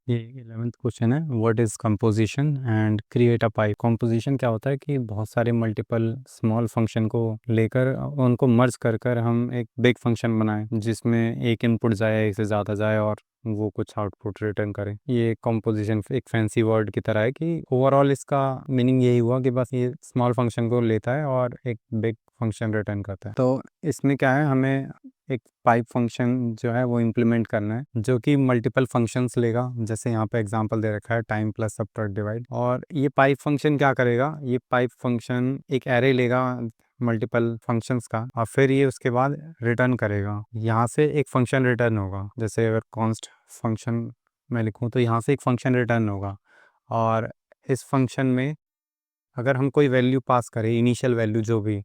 ये 11th question है, what is composition and create a pipe. Composition क्या होता है कि बहुत सारे मल्टीपल स्मॉल फंक्शन को लेकर उनको मर्ज कर कर हम एक बिग फंक्शन बनाएं जिसमें एक इनपुट जाए, एक से ज़्यादा जाए और वो कुछ आउटपुट रिटर्न करे। ये कंपोजिशन एक फैंसी वर्ड की तरह है कि ओवरऑल इसका मीनिंग यही हुआ कि बस ये स्मॉल फंक्शन को लेता है और एक बिग फंक्शन रिटर्न करता है। तो इसमें क्या है, हमें एक पाइप फंक्शन जो है वो इम्प्लीमेंट करना है जो कि मल्टीपल फंक्शंस लेगा। जैसे यहाँ पे एग्जांपल दे रखा है टाइम प्लस सबट्रैक्ट डिवाइड। और ये पाइप फंक्शन क्या करेगा, ये पाइप फंक्शन एक एरे लेगा मल्टीपल फंक्शंस का और फिर ये उसके बाद रिटर्न करेगा। यहाँ से एक फंक्शन रिटर्न होगा। जैसे अगर कॉन्स्ट फंक्शन मैं लिखूँ तो यहाँ से एक फंक्शन रिटर्न होगा और इस फंक्शन में अगर हम कोई वैल्यू पास करें, इनिशियल वैल्यू जो भी,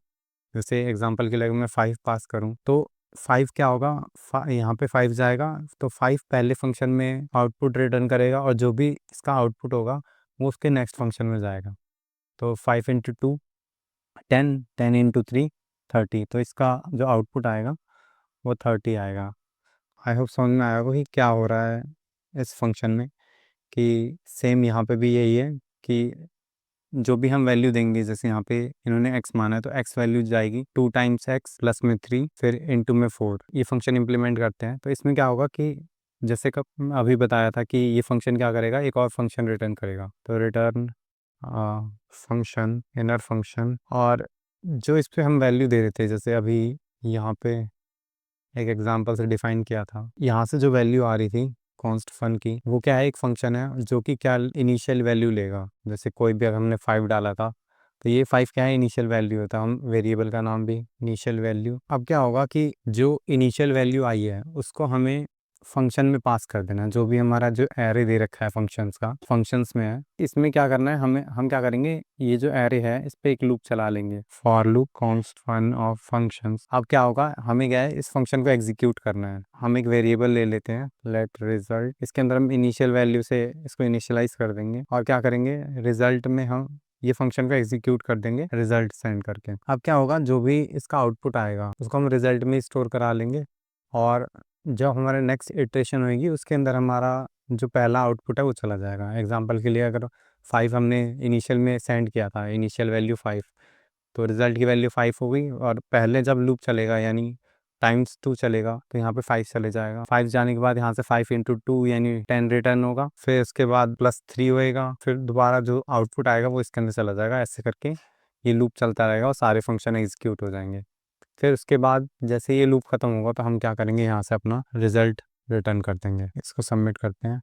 जैसे एग्जांपल के लिए मैं 5 पास करूं तो 5 क्या होगा, यहाँ पे 5 जाएगा तो 5 पहले फंक्शन में आउटपुट रिटर्न करेगा और जो भी इसका आउटपुट होगा वो उसके नेक्स्ट फंक्शन में जाएगा। तो 5 इंटू 2 10, 10 इंटू 3 30, तो इसका जो आउटपुट आएगा वो 30 आएगा। आई होप समझ में आएगा कि क्या हो रहा है इस फंक्शन में। कि सेम यहाँ पे भी यही है कि जो भी हम वैल्यू देंगे, जैसे यहाँ पे इन्होंने x माना है तो x वैल्यू जाएगी 2 टाइम्स x प्लस में 3 फिर इनटू में 4। ये फंक्शन इंप्लीमेंट करते हैं तो इसमें क्या होगा कि जैसे कब अभी बताया था कि ये फंक्शन क्या करेगा, एक और फंक्शन रिटर्न करेगा। तो रिटर्न फंक्शन, इनर फंक्शन, और जो इस पे हम वैल्यू दे रहे थे, जैसे अभी यहाँ पे एक एग्जांपल से डिफाइन किया था, यहाँ से जो वैल्यू आ रही थी कॉन्स्ट फन की, वो क्या है, एक फंक्शन है जो कि क्या इनिशियल वैल्यू लेगा। जैसे कोई भी अगर हमने 5 डाला था तो ये 5 क्या है, इनिशियल वैल्यू होता है। हम वेरिएबल का नाम भी इनिशियल वैल्यू। अब क्या होगा कि जो इनिशियल वैल्यू आई है उसको हमें फंक्शन में पास कर देना है। जो भी हमारा जो एरे दे रखा है फंक्शंस का, फंक्शंस में है, इसमें क्या करना है हमें, हम क्या करेंगे, ये जो एरे है इस पे एक लूप चला लेंगे, for loop const fun of functions. अब क्या होगा, हमें क्या है, इस फंक्शन को एग्जीक्यूट करना है। हम एक वेरिएबल ले लेते हैं लेट रिजल्ट, इसके अंदर हम इनिशियल वैल्यू से इसको इनिशियलाइज कर देंगे और क्या करेंगे, रिजल्ट में हम ये फंक्शन को एग्जीक्यूट कर देंगे रिजल्ट सेंड करके। अब क्या होगा, जो भी इसका आउटपुट आएगा उसको हम रिजल्ट में स्टोर करा लेंगे और जब हमारे नेक्स्ट इटरेशन होगी उसके अंदर हमारा जो पहला आउटपुट है वो चला जाएगा। एग्जांपल के लिए अगर 5 हमने इनिशियल में सेंड किया था, इनिशियल वैल्यू 5, तो रिज़ल्ट की वैल्यू 5 हो गई और पहले जब लूप चलेगा यानी टाइम्स 2 चलेगा तो यहाँ पे 5 चले जाएगा। 5 जाने के बाद यहाँ से 5 इंटू 2 यानी 10 रिटर्न होगा, फिर उसके बाद प्लस 3 होएगा, फिर दोबारा जो आउटपुट आएगा वो इसके अंदर चला जाएगा। ऐसे करके ये लूप चलता रहेगा और सारे फंक्शन एग्जीक्यूट हो जाएंगे। फिर उसके बाद जैसे ये लूप ख़त्म होगा तो हम क्या करेंगे, यहाँ से अपना रिज़ल्ट रिटर्न कर देंगे। इसको सबमिट करते हैं।